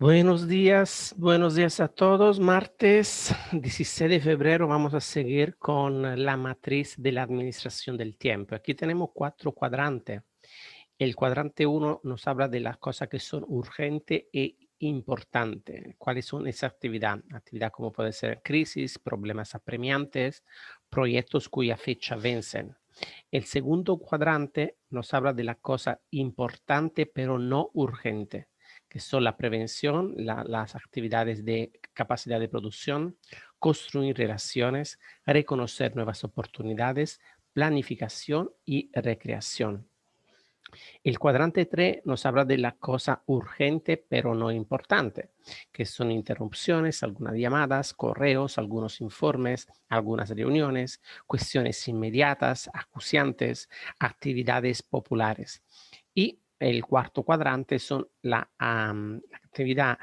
Buenos días a todos. Martes 16 de febrero vamos a seguir con la matriz de la administración del tiempo. Aquí tenemos 4 cuadrantes. El cuadrante uno nos habla de las cosas que son urgentes e importantes. ¿Cuáles son esas actividades? Actividad como puede ser crisis, problemas apremiantes, proyectos cuya fecha vencen. El segundo cuadrante nos habla de las cosas importantes pero no urgentes, que son la prevención, las actividades de capacidad de producción, construir relaciones, reconocer nuevas oportunidades, planificación y recreación. El cuadrante 3 nos habla de la cosa urgente pero no importante, que son interrupciones, algunas llamadas, correos, algunos informes, algunas reuniones, cuestiones inmediatas, acuciantes, actividades populares. Y el cuarto cuadrante son la actividad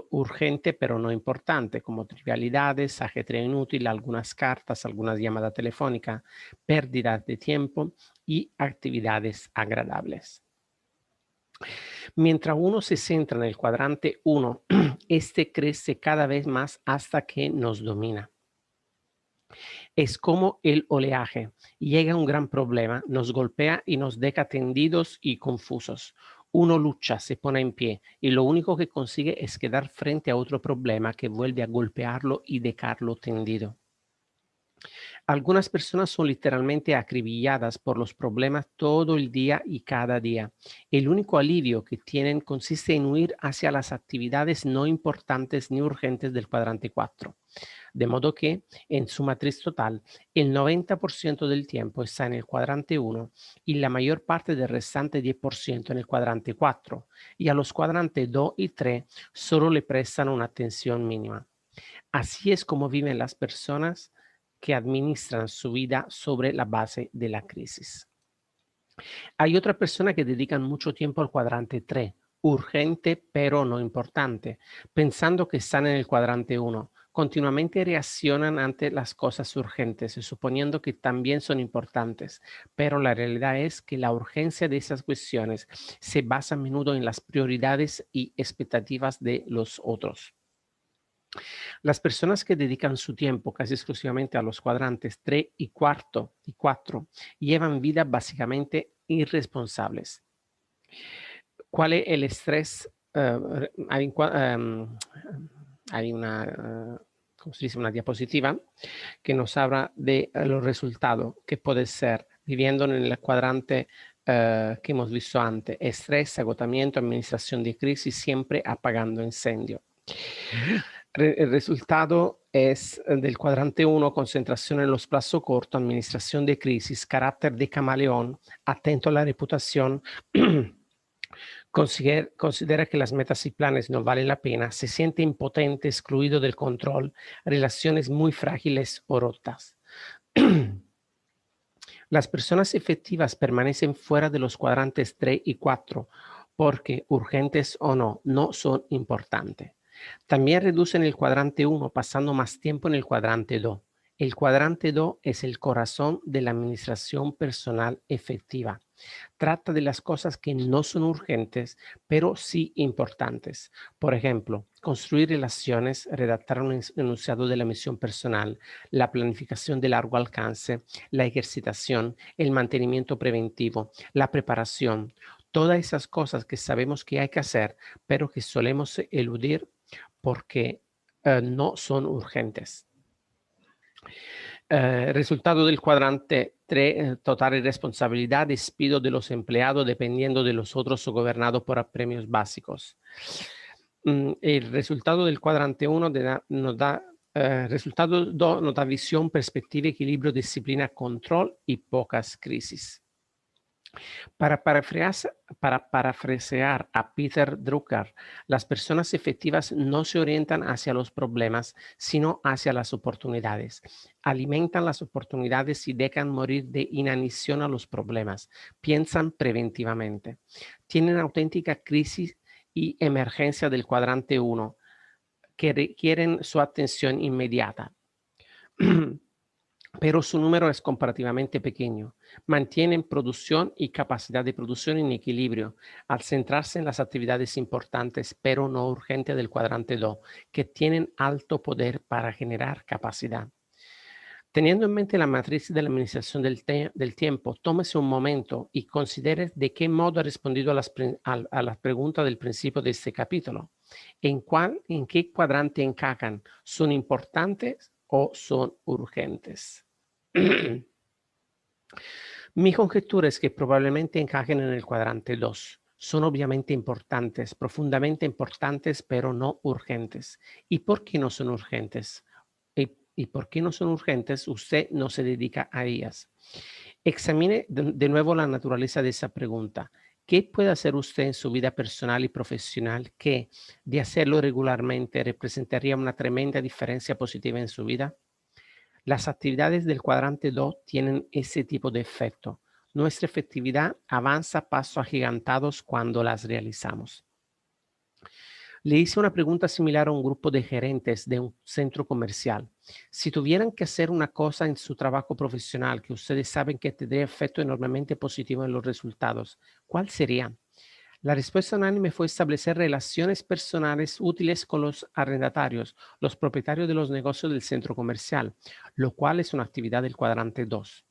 urgente pero no importante, como trivialidades, ajetreo inútil, algunas cartas, algunas llamadas telefónicas, pérdidas de tiempo y actividades agradables. Mientras uno se centra en el cuadrante 1, este crece cada vez más hasta que nos domina. Es como el oleaje. Llega un gran problema, nos golpea y nos deja tendidos y confusos. Uno lucha, se pone en pie y lo único que consigue es quedar frente a otro problema que vuelve a golpearlo y dejarlo tendido. Algunas personas son literalmente acribilladas por los problemas todo el día y cada día. El único alivio que tienen consiste en huir hacia las actividades no importantes ni urgentes del cuadrante 4. De modo que, en su matriz total, el 90% del tiempo está en el cuadrante 1 y la mayor parte del restante 10% en el cuadrante 4. Y a los cuadrantes 2 y 3 solo le prestan una atención mínima. Así es como viven las personas que administran su vida sobre la base de la crisis. Hay otras personas que dedican mucho tiempo al cuadrante 3, urgente pero no importante, pensando que están en el cuadrante 1. Continuamente reaccionan ante las cosas urgentes, suponiendo que también son importantes, pero la realidad es que la urgencia de esas cuestiones se basa a menudo en las prioridades y expectativas de los otros. Las personas que dedican su tiempo casi exclusivamente a los cuadrantes 3 y 4 llevan vidas básicamente irresponsables. ¿Cuál es el estrés? Hay una, ¿cómo se dice? Una diapositiva que nos habla de los resultados que puede ser viviendo en el cuadrante que hemos visto antes: estrés, agotamiento, administración de crisis, siempre apagando incendio. El resultado es del cuadrante 1, concentración en los plazos cortos, administración de crisis, carácter de camaleón, atento a la reputación, considera que las metas y planes no valen la pena, se siente impotente, excluido del control, relaciones muy frágiles o rotas. Las personas efectivas permanecen fuera de los cuadrantes 3 y 4 porque, urgentes o no, no son importantes. También reducen el cuadrante 1 pasando más tiempo en el cuadrante 2. El cuadrante 2 es el corazón de la administración personal efectiva. Trata de las cosas que no son urgentes, pero sí importantes. Por ejemplo, construir relaciones, redactar un enunciado de la misión personal, la planificación de largo alcance, la ejercitación, el mantenimiento preventivo, la preparación. Todas esas cosas que sabemos que hay que hacer, pero que solemos eludir porque no son urgentes. Resultado del cuadrante 3, total responsabilidad, despido de los empleados dependiendo de los otros o gobernado por apremios básicos. El resultado del cuadrante 1 nos da, resultado 2 nos da visión, perspectiva, equilibrio, disciplina, control y pocas crisis. Para parafrasear a Peter Drucker, las personas efectivas no se orientan hacia los problemas, sino hacia las oportunidades. Alimentan las oportunidades y dejan morir de inanición a los problemas. Piensan preventivamente. Tienen auténtica crisis y emergencia del cuadrante 1 que requieren su atención inmediata. pero su número es comparativamente pequeño. Mantienen producción y capacidad de producción en equilibrio al centrarse en las actividades importantes pero no urgentes del cuadrante 2, que tienen alto poder para generar capacidad. Teniendo en mente la matriz de la administración del tiempo, tómese un momento y considere de qué modo ha respondido a las preguntas del principio de este capítulo. ¿En qué cuadrante encajan? ¿Son importantes o son urgentes? Mi conjetura es que probablemente encajen en el cuadrante 2. Son obviamente importantes, profundamente importantes, pero no urgentes. ¿Y por qué no son urgentes? ¿Y por qué no son urgentes? Usted no se dedica a ellas. Examine de nuevo la naturaleza de esa pregunta. ¿Qué puede hacer usted en su vida personal y profesional que, de hacerlo regularmente, representaría una tremenda diferencia positiva en su vida? Las actividades del cuadrante 2 tienen ese tipo de efecto. Nuestra efectividad avanza a pasos agigantados cuando las realizamos. Le hice una pregunta similar a un grupo de gerentes de un centro comercial. Si tuvieran que hacer una cosa en su trabajo profesional que ustedes saben que tendría efecto enormemente positivo en los resultados, ¿cuál sería? La respuesta unánime fue establecer relaciones personales útiles con los arrendatarios, los propietarios de los negocios del centro comercial, lo cual es una actividad del cuadrante 2.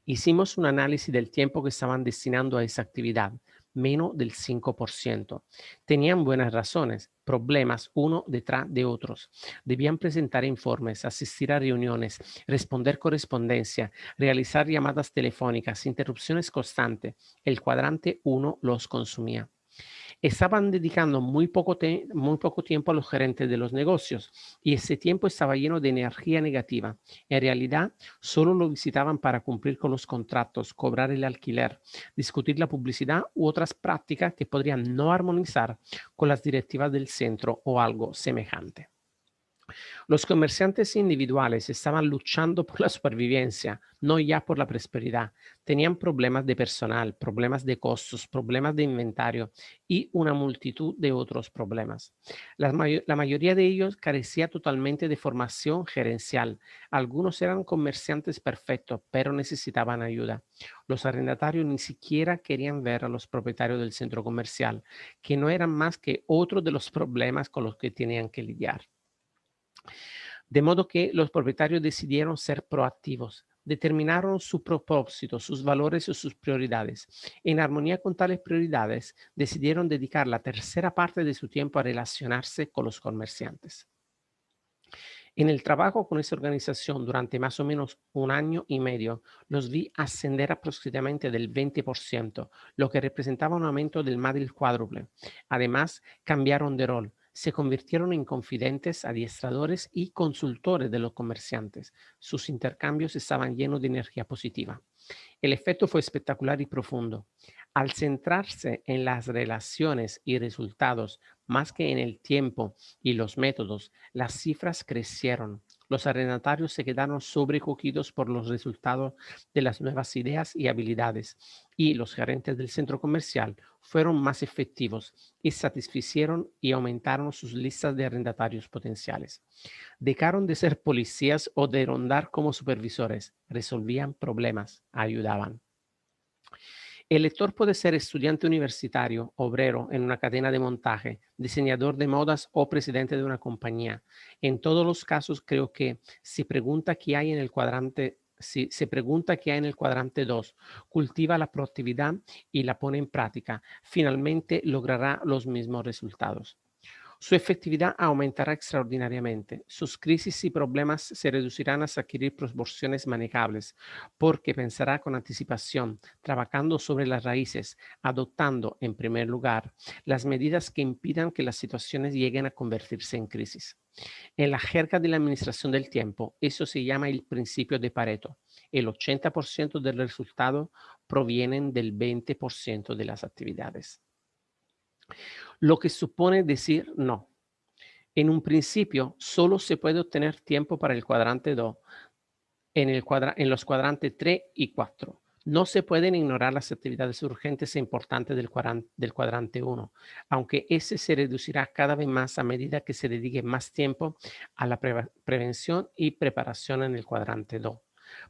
Hicimos un análisis del tiempo que estaban destinando a esa actividad, menos del 5%. Tenían buenas razones, problemas uno detrás de otros. Debían presentar informes, asistir a reuniones, responder correspondencia, realizar llamadas telefónicas, interrupciones constantes. El cuadrante 1 los consumía. Estaban dedicando muy poco tiempo a los gerentes de los negocios y ese tiempo estaba lleno de energía negativa. En realidad, solo lo visitaban para cumplir con los contratos, cobrar el alquiler, discutir la publicidad u otras prácticas que podrían no armonizar con las directivas del centro o algo semejante. Los comerciantes individuales estaban luchando por la supervivencia, no ya por la prosperidad. Tenían problemas de personal, problemas de costos, problemas de inventario y una multitud de otros problemas. La mayoría de ellos carecía totalmente de formación gerencial. Algunos eran comerciantes perfectos, pero necesitaban ayuda. Los arrendatarios ni siquiera querían ver a los propietarios del centro comercial, que no eran más que otro de los problemas con los que tenían que lidiar. De modo que los propietarios decidieron ser proactivos, determinaron su propósito, sus valores y sus prioridades. En armonía con tales prioridades, decidieron dedicar la tercera parte de su tiempo a relacionarse con los comerciantes. En el trabajo con esa organización durante más o menos un año y medio, los vi ascender aproximadamente del 20%, lo que representaba un aumento del más del cuádruple. Además, cambiaron de rol. Se convirtieron en confidentes, adiestradores y consultores de los comerciantes. Sus intercambios estaban llenos de energía positiva. El efecto fue espectacular y profundo. Al centrarse en las relaciones y resultados más que en el tiempo y los métodos, las cifras crecieron. Los arrendatarios se quedaron sobrecogidos por los resultados de las nuevas ideas y habilidades, y los gerentes del centro comercial fueron más efectivos y satisficieron y aumentaron sus listas de arrendatarios potenciales. Dejaron de ser policías o de rondar como supervisores, resolvían problemas, ayudaban. El lector puede ser estudiante universitario, obrero en una cadena de montaje, diseñador de modas o presidente de una compañía. En todos los casos, creo que si pregunta qué hay en el cuadrante, si se pregunta qué hay en el cuadrante 2, cultiva la proactividad y la pone en práctica, finalmente logrará los mismos resultados. Su efectividad aumentará extraordinariamente. Sus crisis y problemas se reducirán hasta adquirir proporciones manejables, porque pensará con anticipación, trabajando sobre las raíces, adoptando, en primer lugar, las medidas que impidan que las situaciones lleguen a convertirse en crisis. En la jerga de la administración del tiempo, eso se llama el principio de Pareto. El 80% del resultado provienen del 20% de las actividades. Lo que supone decir no. En un principio, solo se puede obtener tiempo para el cuadrante 2 en los cuadrantes 3 y 4. No se pueden ignorar las actividades urgentes e importantes del cuadrante 1, aunque ese se reducirá cada vez más a medida que se dedique más tiempo a la prevención y preparación en el cuadrante 2.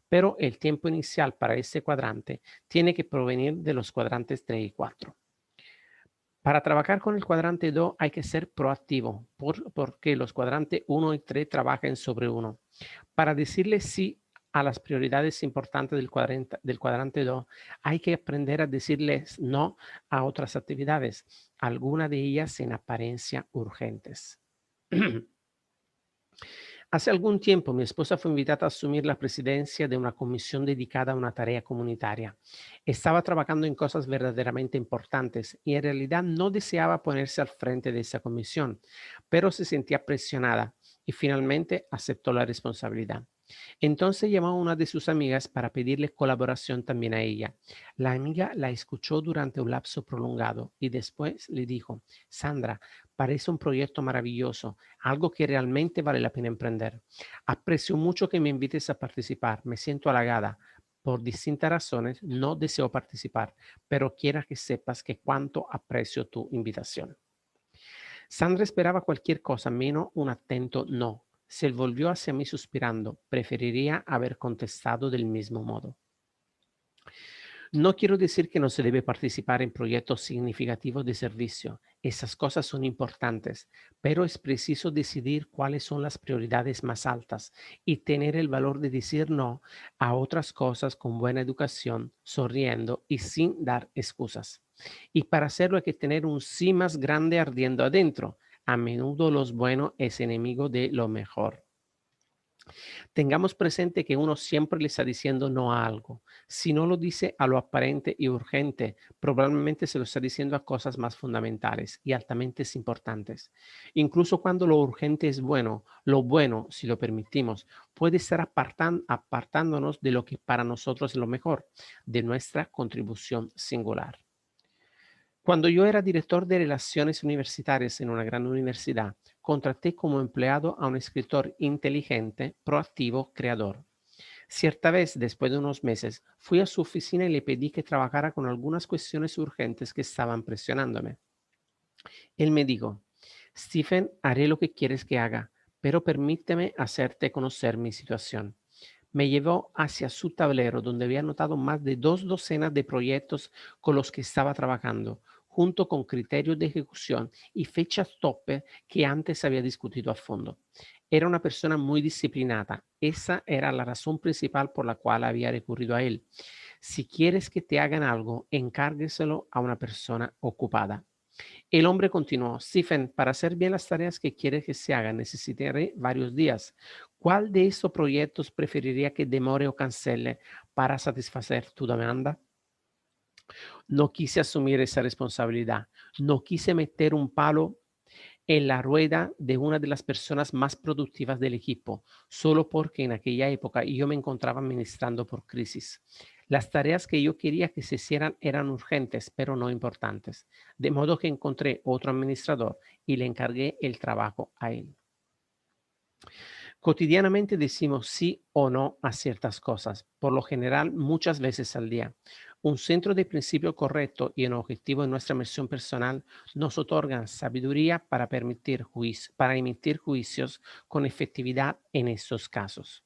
Pero el tiempo inicial para este cuadrante tiene que provenir de los cuadrantes 3 y 4. Para trabajar con el cuadrante 2 hay que ser proactivo, porque los cuadrantes 1 y 3 trabajan sobre uno. Para decirle sí a las prioridades importantes del cuadrante 2, hay que aprender a decirles no a otras actividades, algunas de ellas en apariencia urgentes. Hace algún tiempo mi esposa fue invitada a asumir la presidencia de una comisión dedicada a una tarea comunitaria. Estaba trabajando en cosas verdaderamente importantes y en realidad no deseaba ponerse al frente de esa comisión, pero se sentía presionada y finalmente aceptó la responsabilidad. Entonces llamó a una de sus amigas para pedirle colaboración también a ella. La amiga la escuchó durante un lapso prolongado y después le dijo: Sandra, parece un proyecto maravilloso, algo que realmente vale la pena emprender. Aprecio mucho que me invites a participar, me siento halagada. Por distintas razones no deseo participar, pero quiero que sepas que cuánto aprecio tu invitación. Sandra esperaba cualquier cosa menos un atento no. Se volvió hacia mí suspirando. Preferiría haber contestado del mismo modo. No quiero decir que no se debe participar en proyectos significativos de servicio. Esas cosas son importantes, pero es preciso decidir cuáles son las prioridades más altas y tener el valor de decir no a otras cosas con buena educación, sonriendo y sin dar excusas. Y para hacerlo hay que tener un sí más grande ardiendo adentro. A menudo lo bueno es enemigo de lo mejor. Tengamos presente que uno siempre le está diciendo no a algo. Si no lo dice a lo aparente y urgente, probablemente se lo está diciendo a cosas más fundamentales y altamente importantes. Incluso cuando lo urgente es bueno, lo bueno, si lo permitimos, puede estar apartándonos de lo que para nosotros es lo mejor, de nuestra contribución singular. Cuando yo era director de relaciones universitarias en una gran universidad, contraté como empleado a un escritor inteligente, proactivo, creador. Cierta vez, después de unos meses, fui a su oficina y le pedí que trabajara con algunas cuestiones urgentes que estaban presionándome. Él me dijo: Stephen, haré lo que quieres que haga, pero permíteme hacerte conocer mi situación. Me llevó hacia su tablero donde había anotado más de 2 docenas de proyectos con los que estaba trabajando, junto con criterios de ejecución y fechas tope que antes había discutido a fondo. Era una persona muy disciplinada. Esa era la razón principal por la cual había recurrido a él. Si quieres que te hagan algo, encárgueselo a una persona ocupada. El hombre continuó: Stephen, para hacer bien las tareas que quiere que se hagan, necesitaré varios días. ¿Cuál de estos proyectos preferiría que demore o cancele para satisfacer tu demanda? No quise asumir esa responsabilidad. No quise meter un palo en la rueda de una de las personas más productivas del equipo, solo porque en aquella época yo me encontraba administrando por crisis. Las tareas que yo quería que se hicieran eran urgentes, pero no importantes, de modo que encontré otro administrador y le encargué el trabajo a él. Cotidianamente decimos sí o no a ciertas cosas, por lo general muchas veces al día. Un centro de principio correcto y un objetivo en nuestra misión personal nos otorgan sabiduría para emitir juicios con efectividad en estos casos.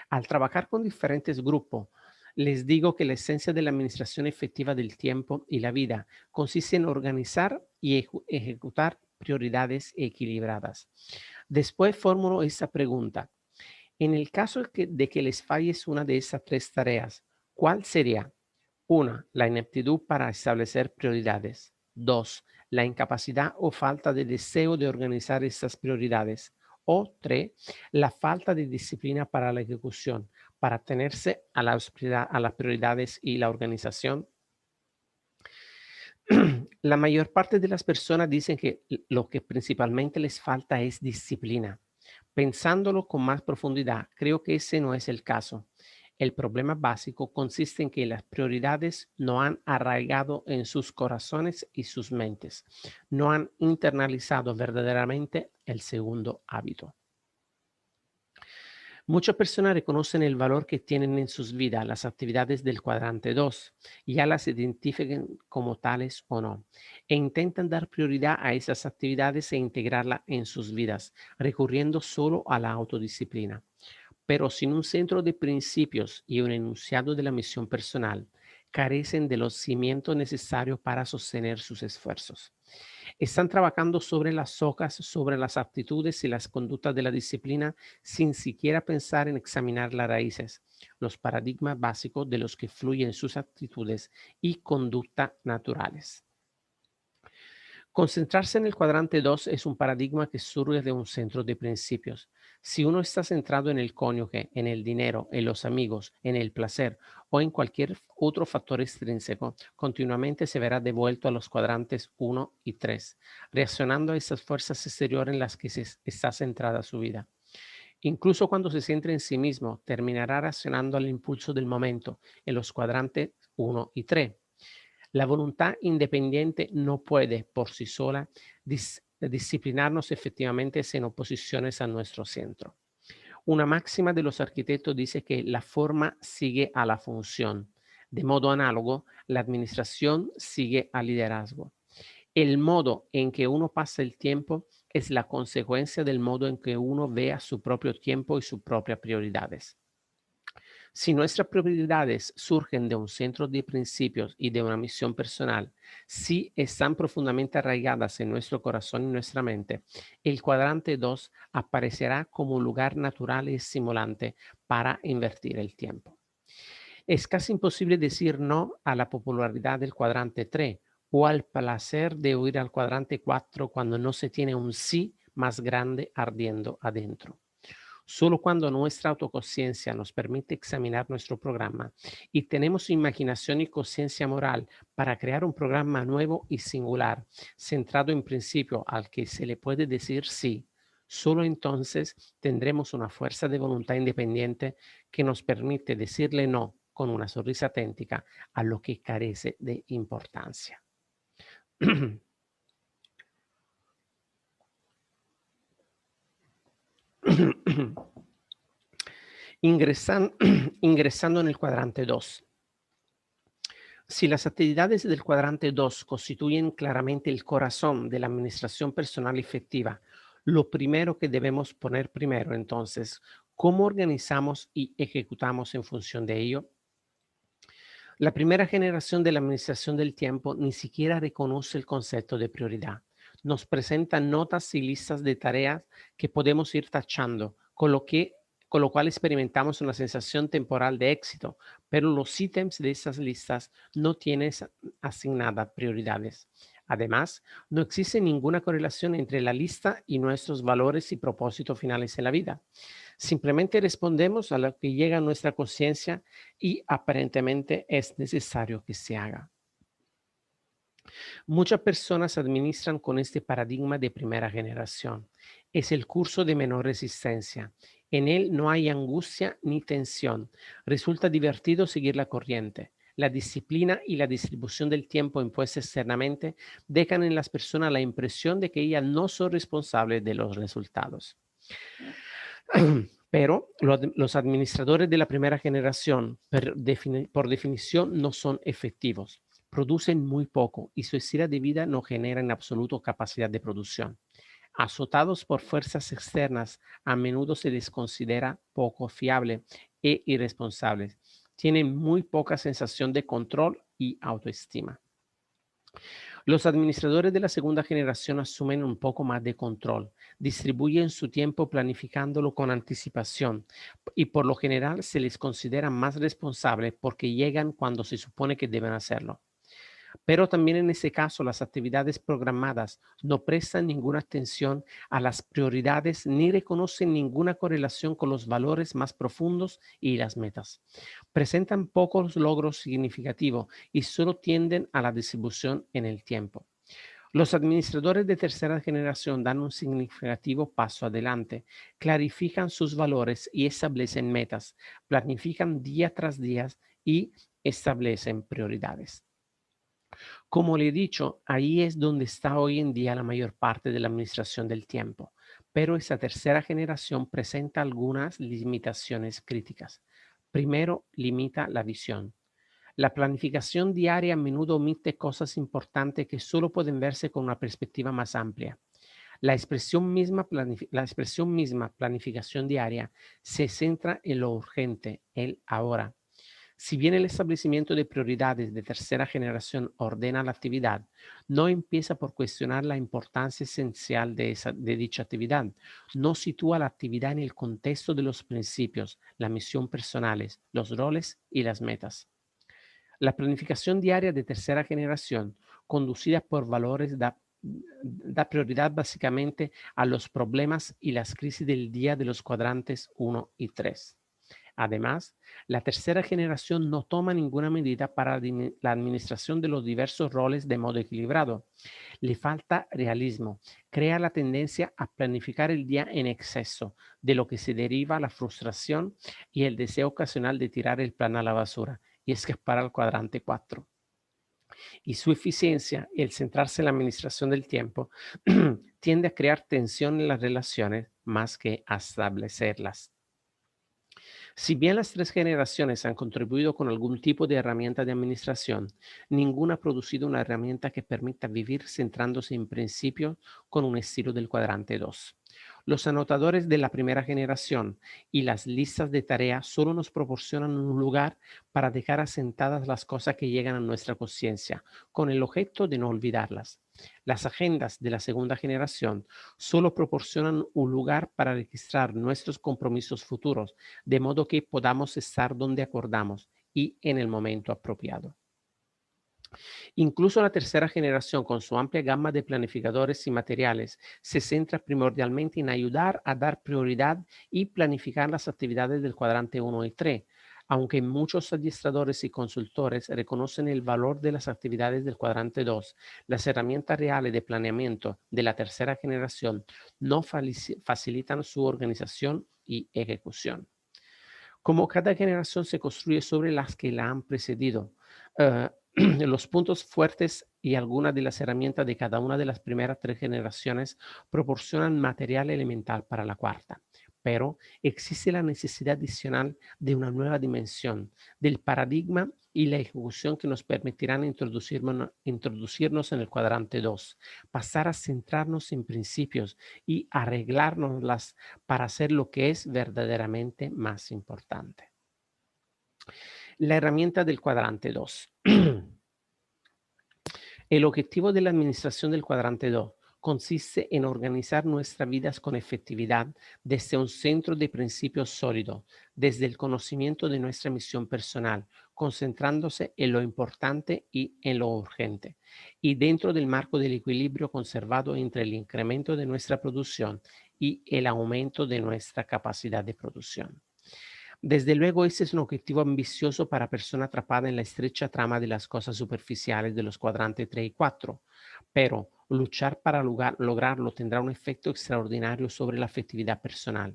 Al trabajar con diferentes grupos, les digo que la esencia de la administración efectiva del tiempo y la vida consiste en organizar y ejecutar prioridades equilibradas. Después formulo esa pregunta: en el caso de que les falles una de esas 3 tareas, ¿cuál sería? 1, la ineptitud para establecer prioridades. 2, la incapacidad o falta de deseo de organizar esas prioridades. O 3, la falta de disciplina para la ejecución, para atenerse a las prioridades y la organización. La mayor parte de las personas dicen que lo que principalmente les falta es disciplina. Pensándolo con más profundidad, creo que ese no es el caso. El problema básico consiste en que las prioridades no han arraigado en sus corazones y sus mentes. No han internalizado verdaderamente el segundo hábito. Muchas personas reconocen el valor que tienen en sus vidas las actividades del cuadrante 2, ya las identifiquen como tales o no, e intentan dar prioridad a esas actividades e integrarlas en sus vidas, recurriendo solo a la autodisciplina. Pero sin un centro de principios y un enunciado de la misión personal, carecen de los cimientos necesarios para sostener sus esfuerzos. Están trabajando sobre las socas, sobre las aptitudes y las conductas de la disciplina sin siquiera pensar en examinar las raíces, los paradigmas básicos de los que fluyen sus actitudes y conducta naturales. Concentrarse en el cuadrante 2 es un paradigma que surge de un centro de principios. Si uno está centrado en el cónyuge, en el dinero, en los amigos, en el placer o en cualquier otro factor extrínseco, continuamente se verá devuelto a los cuadrantes 1 y 3, reaccionando a esas fuerzas exteriores en las que está centrada su vida. Incluso cuando se centre en sí mismo, terminará reaccionando al impulso del momento en los cuadrantes 1 y 3. La voluntad independiente no puede por sí sola disciplinarnos efectivamente sin oposiciones a nuestro centro. Una máxima de los arquitectos dice que la forma sigue a la función. De modo análogo, la administración sigue al liderazgo. El modo en que uno pasa el tiempo es la consecuencia del modo en que uno vea su propio tiempo y sus propias prioridades. Si nuestras prioridades surgen de un centro de principios y de una misión personal, si están profundamente arraigadas en nuestro corazón y nuestra mente, el cuadrante 2 aparecerá como un lugar natural y estimulante para invertir el tiempo. Es casi imposible decir no a la popularidad del cuadrante 3 o al placer de huir al cuadrante 4 cuando no se tiene un sí más grande ardiendo adentro. Solo cuando nuestra autoconciencia nos permite examinar nuestro programa y tenemos imaginación y conciencia moral para crear un programa nuevo y singular, centrado en principio al que se le puede decir sí, solo entonces tendremos una fuerza de voluntad independiente que nos permite decirle no con una sonrisa auténtica a lo que carece de importancia. Ingresando en el cuadrante 2. Si las actividades del cuadrante 2 constituyen claramente el corazón de la administración personal efectiva, lo primero que debemos poner primero, entonces, ¿cómo organizamos y ejecutamos en función de ello? La primera generación de la administración del tiempo ni siquiera reconoce el concepto de prioridad. Nos presenta notas y listas de tareas que podemos ir tachando, con lo cual experimentamos una sensación temporal de éxito, pero los ítems de esas listas no tienen asignadas prioridades. Además, no existe ninguna correlación entre la lista y nuestros valores y propósitos finales en la vida. Simplemente respondemos a lo que llega a nuestra conciencia y aparentemente es necesario que se haga. Muchas personas administran con este paradigma de primera generación. Es el curso de menor resistencia. En él no hay angustia ni tensión. Resulta divertido seguir la corriente. La disciplina y la distribución del tiempo impuesta externamente dejan en las personas la impresión de que ellas no son responsables de los resultados. Pero los administradores de la primera generación, por definición, no son efectivos. Producen muy poco y su estilo de vida no genera en absoluto capacidad de producción. Azotados por fuerzas externas, a menudo se les considera poco fiable e irresponsables. Tienen muy poca sensación de control y autoestima. Los administradores de la segunda generación asumen un poco más de control, distribuyen su tiempo planificándolo con anticipación y por lo general se les considera más responsables porque llegan cuando se supone que deben hacerlo. Pero también en ese caso las actividades programadas no prestan ninguna atención a las prioridades ni reconocen ninguna correlación con los valores más profundos y las metas. Presentan pocos logros significativos y solo tienden a la distribución en el tiempo. Los administradores de tercera generación dan un significativo paso adelante, clarifican sus valores y establecen metas, planifican día tras día y establecen prioridades. Como le he dicho, ahí es donde está hoy en día la mayor parte de la administración del tiempo. pero esa tercera generación presenta algunas limitaciones críticas. Primero, limita la visión. La planificación diaria a menudo omite cosas importantes que solo pueden verse con una perspectiva más amplia. La expresión misma planificación diaria se centra en lo urgente, el ahora. Si bien el establecimiento de prioridades de tercera generación ordena la actividad, no empieza por cuestionar la importancia esencial de dicha actividad. No sitúa la actividad en el contexto de los principios, la misión personales, los roles y las metas. La planificación diaria de tercera generación, conducida por valores, da prioridad básicamente a los problemas y las crisis del día de los cuadrantes 1 y 3. Además, la tercera generación no toma ninguna medida para la administración de los diversos roles de modo equilibrado. Le falta realismo. Crea la tendencia a planificar el día en exceso, de lo que se deriva la frustración y el deseo ocasional de tirar el plan a la basura y escapar al cuadrante 4. Y su eficiencia, el centrarse en la administración del tiempo, tiende a crear tensión en las relaciones más que a establecerlas. Si bien las tres generaciones han contribuido con algún tipo de herramienta de administración, ninguna ha producido una herramienta que permita vivir centrándose en principio con un estilo del cuadrante 2. Los anotadores de la primera generación y las listas de tareas solo nos proporcionan un lugar para dejar asentadas las cosas que llegan a nuestra conciencia, con el objeto de no olvidarlas. Las agendas de la segunda generación solo proporcionan un lugar para registrar nuestros compromisos futuros, de modo que podamos estar donde acordamos y en el momento apropiado. Incluso la tercera generación, con su amplia gama de planificadores y materiales, se centra primordialmente en ayudar a dar prioridad y planificar las actividades del cuadrante 1 y 3, aunque muchos administradores y consultores reconocen el valor de las actividades del cuadrante 2, las herramientas reales de planeamiento de la tercera generación no facilitan su organización y ejecución. Como cada generación se construye sobre las que la han precedido, eh, los puntos fuertes y algunas de las herramientas de cada una de las primeras tres generaciones proporcionan material elemental para la cuarta. Pero existe la necesidad adicional de una nueva dimensión, del paradigma y la ejecución que nos permitirán introducirnos en el cuadrante 2, pasar a centrarnos en principios y arreglárnoslas para hacer lo que es verdaderamente más importante. La herramienta del cuadrante 2. El objetivo de la administración del cuadrante 2 consiste en organizar nuestras vidas con efectividad desde un centro de principios sólido, desde el conocimiento de nuestra misión personal, concentrándose en lo importante y en lo urgente, y dentro del marco del equilibrio conservado entre el incremento de nuestra producción y el aumento de nuestra capacidad de producción. Desde luego, ese es un objetivo ambicioso para persona atrapada en la estrecha trama de las cosas superficiales de los cuadrantes 3 y 4, pero luchar para lograrlo tendrá un efecto extraordinario sobre la afectividad personal.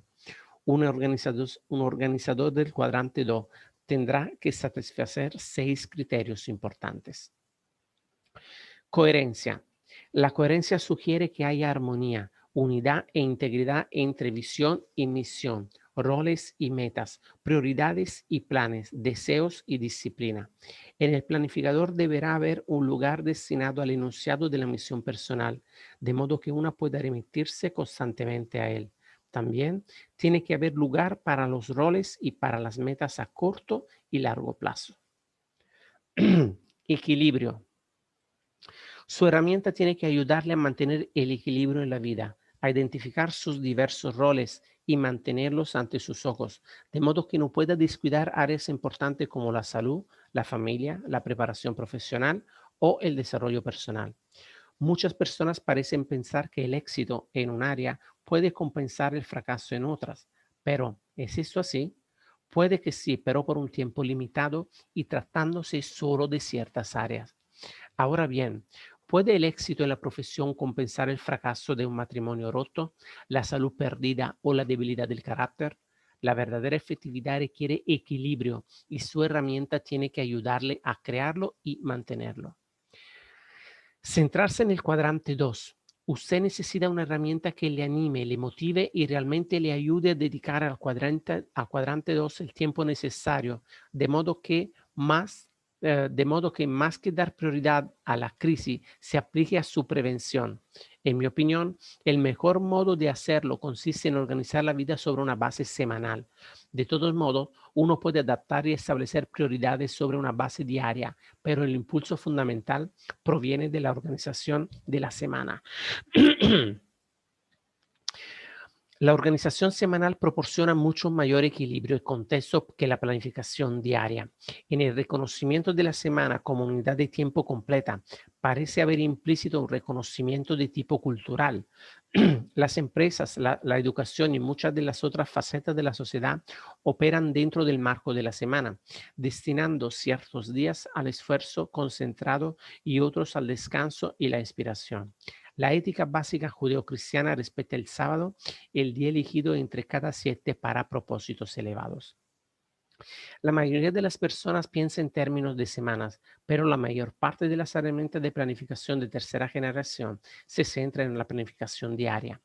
Un organizador del cuadrante 2 tendrá que satisfacer 6 criterios importantes. Coherencia. La coherencia sugiere que haya armonía, unidad e integridad entre visión y misión, roles y metas, prioridades y planes, deseos y disciplina. En el planificador deberá haber un lugar destinado al enunciado de la misión personal, de modo que una pueda remitirse constantemente a él. También tiene que haber lugar para los roles y para las metas a corto y largo plazo. Equilibrio. Su herramienta tiene que ayudarle a mantener el equilibrio en la vida, a identificar sus diversos roles y mantenerlos ante sus ojos, de modo que no pueda descuidar áreas importantes como la salud, la familia, la preparación profesional o el desarrollo personal. Muchas personas parecen pensar que el éxito en un área puede compensar el fracaso en otras, pero ¿es esto así? Puede que sí, pero por un tiempo limitado y tratándose solo de ciertas áreas. Ahora bien, ¿puede el éxito en la profesión compensar el fracaso de un matrimonio roto, la salud perdida o la debilidad del carácter? La verdadera efectividad requiere equilibrio y su herramienta tiene que ayudarle a crearlo y mantenerlo. Centrarse en el cuadrante 2 Usted necesita una herramienta que le anime, le motive y realmente le ayude a dedicar al cuadrante 2 el tiempo necesario, de modo que más que dar prioridad a la crisis, se aplique a su prevención. En mi opinión, el mejor modo de hacerlo consiste en organizar la vida sobre una base semanal. De todos modos, uno puede adaptar y establecer prioridades sobre una base diaria, pero el impulso fundamental proviene de la organización de la semana. La organización semanal proporciona mucho mayor equilibrio y contexto que la planificación diaria. En el reconocimiento de la semana como unidad de tiempo completa, parece haber implícito un reconocimiento de tipo cultural. Las empresas, la educación y muchas de las otras facetas de la sociedad operan dentro del marco de la semana, destinando ciertos días al esfuerzo concentrado y otros al descanso y la inspiración. La ética básica judeocristiana respeta el sábado, el día elegido entre cada 7 para propósitos elevados. La mayoría de las personas piensa en términos de semanas, pero la mayor parte de las herramientas de planificación de tercera generación se centran en la planificación diaria.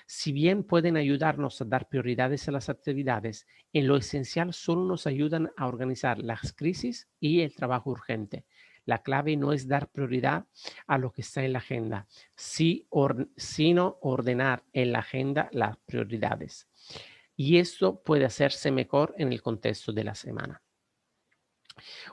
Si bien pueden ayudarnos a dar prioridades a las actividades, en lo esencial solo nos ayudan a organizar las crisis y el trabajo urgente. La clave no es dar prioridad a lo que está en la agenda, sino ordenar en la agenda las prioridades. Y esto puede hacerse mejor en el contexto de la semana.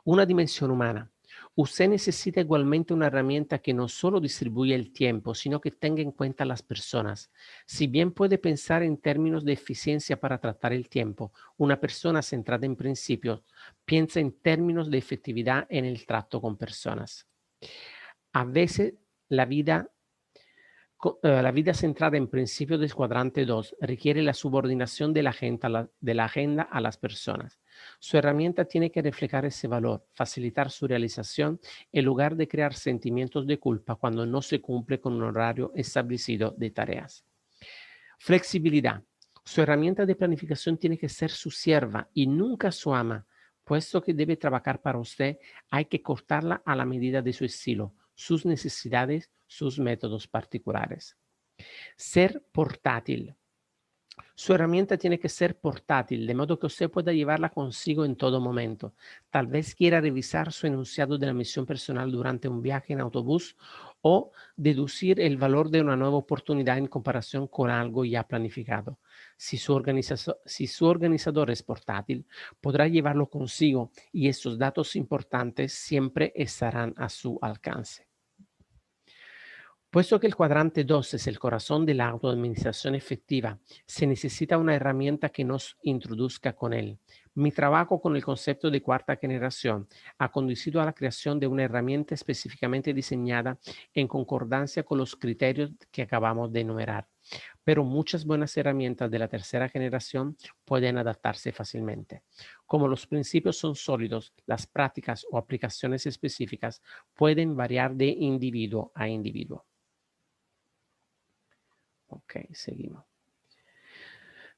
Una dimensión humana. Usted necesita igualmente una herramienta que no solo distribuya el tiempo, sino que tenga en cuenta a las personas. Si bien puede pensar en términos de eficiencia para tratar el tiempo, una persona centrada en principios piensa en términos de efectividad en el trato con personas. A veces la vida centrada en principios del cuadrante 2 requiere la subordinación de la agenda a las personas. Su herramienta tiene que reflejar ese valor, facilitar su realización en lugar de crear sentimientos de culpa cuando no se cumple con un horario establecido de tareas. Flexibilidad. Su herramienta de planificación tiene que ser su sierva y nunca su ama. Puesto que debe trabajar para usted, hay que cortarla a la medida de su estilo, sus necesidades, sus métodos particulares. Ser portátil. Su herramienta tiene que ser portátil, de modo que usted pueda llevarla consigo en todo momento. Tal vez quiera revisar su enunciado de la misión personal durante un viaje en autobús o deducir el valor de una nueva oportunidad en comparación con algo ya planificado. Si su organizador es portátil, podrá llevarlo consigo y estos datos importantes siempre estarán a su alcance. Puesto que el cuadrante 2 es el corazón de la autoadministración efectiva, se necesita una herramienta que nos introduzca con él. Mi trabajo con el concepto de cuarta generación ha conducido a la creación de una herramienta específicamente diseñada en concordancia con los criterios que acabamos de enumerar. Pero muchas buenas herramientas de la tercera generación pueden adaptarse fácilmente. Como los principios son sólidos, las prácticas o aplicaciones específicas pueden variar de individuo a individuo. Ok, seguimos.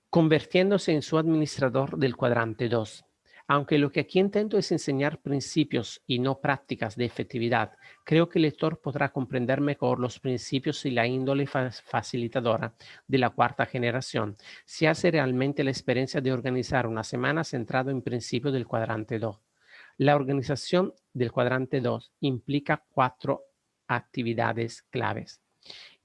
Convirtiéndose en su administrador del cuadrante 2. Aunque lo que aquí intento es enseñar principios y no prácticas de efectividad, creo que el lector podrá comprender mejor los principios y la índole facilitadora de la cuarta generación si hace realmente la experiencia de organizar una semana centrado en principios del cuadrante 2. La organización del cuadrante 2 implica 4 actividades claves.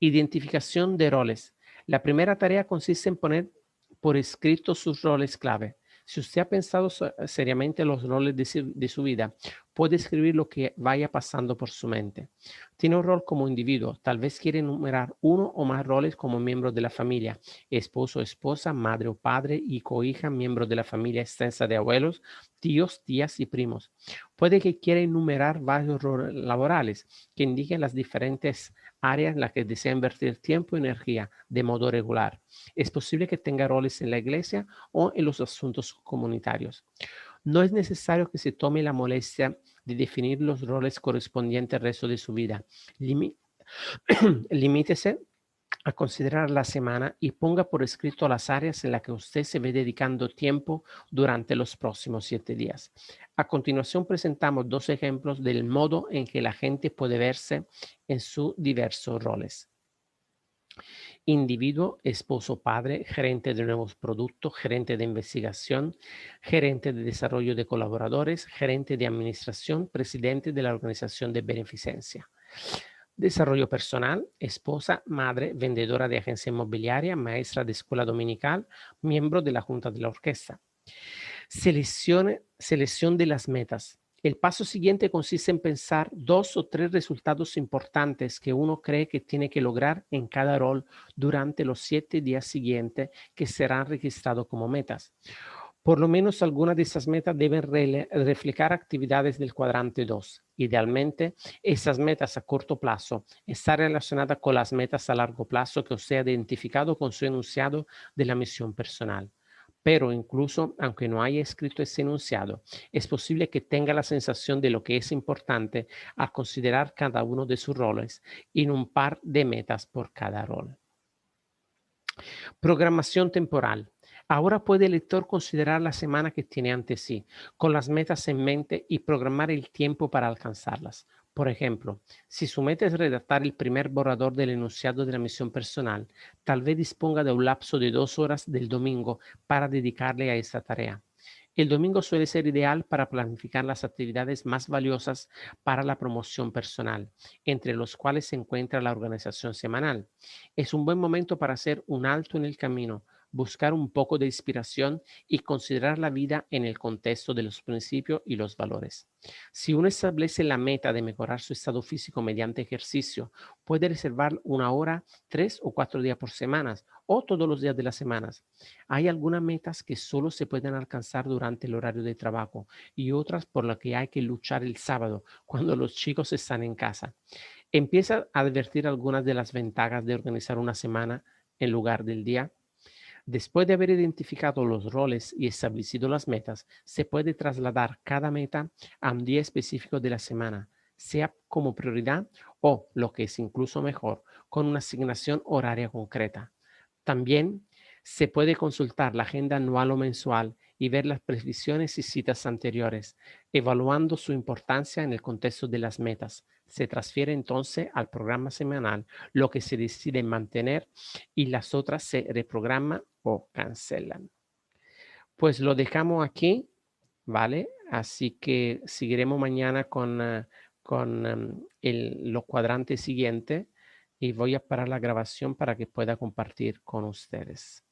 Identificación de roles. La primera tarea consiste en poner por escrito sus roles clave. Si usted ha pensado seriamente los roles de su vida, puede escribir lo que vaya pasando por su mente. Tiene un rol como individuo, tal vez quiere enumerar uno o más roles como miembro de la familia, esposo, esposa, madre o padre, hijo o hija, miembro de la familia extensa de abuelos, tíos, tías y primos. Puede que quiera enumerar varios roles laborales que indiquen las diferentes áreas en las que desea invertir tiempo y energía de modo regular. Es posible que tenga roles en la iglesia o en los asuntos comunitarios. No es necesario que se tome la molestia de definir los roles correspondientes al resto de su vida. Limítese a considerar la semana y ponga por escrito las áreas en las que usted se ve dedicando tiempo durante los próximos 7 días. A continuación presentamos 2 ejemplos del modo en que la gente puede verse en sus diversos roles. Individuo, esposo, padre, gerente de nuevos productos, gerente de investigación, gerente de desarrollo de colaboradores, gerente de administración, presidente de la organización de beneficencia. Desarrollo personal, esposa, madre, vendedora de agencia inmobiliaria, maestra de escuela dominical, miembro de la junta de la orquesta. Selección de las metas. El paso siguiente consiste en pensar 2 o 3 resultados importantes que uno cree que tiene que lograr en cada rol durante los 7 días siguientes que serán registrados como metas. Por lo menos algunas de esas metas deben reflejar actividades del cuadrante 2. Idealmente, esas metas a corto plazo están relacionadas con las metas a largo plazo que usted ha identificado con su enunciado de la misión personal. Pero incluso aunque no haya escrito ese enunciado, es posible que tenga la sensación de lo que es importante al considerar cada uno de sus roles en un par de metas por cada rol. Programación temporal. Ahora puede el lector considerar la semana que tiene ante sí, con las metas en mente y programar el tiempo para alcanzarlas. Por ejemplo, si su meta es redactar el primer borrador del enunciado de la misión personal, tal vez disponga de un lapso de 2 horas del domingo para dedicarle a esta tarea. El domingo suele ser ideal para planificar las actividades más valiosas para la promoción personal, entre los cuales se encuentra la organización semanal. Es un buen momento para hacer un alto en el camino, buscar un poco de inspiración y considerar la vida en el contexto de los principios y los valores. Si uno establece la meta de mejorar su estado físico mediante ejercicio, puede reservar 1 hora, 3 o 4 días por semana o todos los días de las semanas. Hay algunas metas que solo se pueden alcanzar durante el horario de trabajo y otras por las que hay que luchar el sábado, cuando los chicos están en casa. Empieza a advertir algunas de las ventajas de organizar una semana en lugar del día. Después de haber identificado los roles y establecido las metas, se puede trasladar cada meta a un día específico de la semana, sea como prioridad o, lo que es incluso mejor, con una asignación horaria concreta. También se puede consultar la agenda anual o mensual y ver las previsiones y citas anteriores, evaluando su importancia en el contexto de las metas. Se transfiere entonces al programa semanal lo que se decide mantener y las otras se reprograman o cancelan. Pues lo dejamos aquí, ¿vale? Así que seguiremos mañana con los cuadrantes siguientes y voy a parar la grabación para que pueda compartir con ustedes.